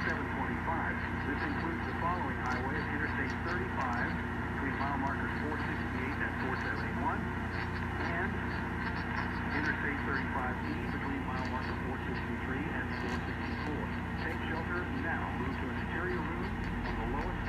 725. This includes the following highways: Interstate 35 between mile markers 468 and 471, and Interstate 35E between mile marker 463 and 464. Take shelter now. Move to an interior room on the lowest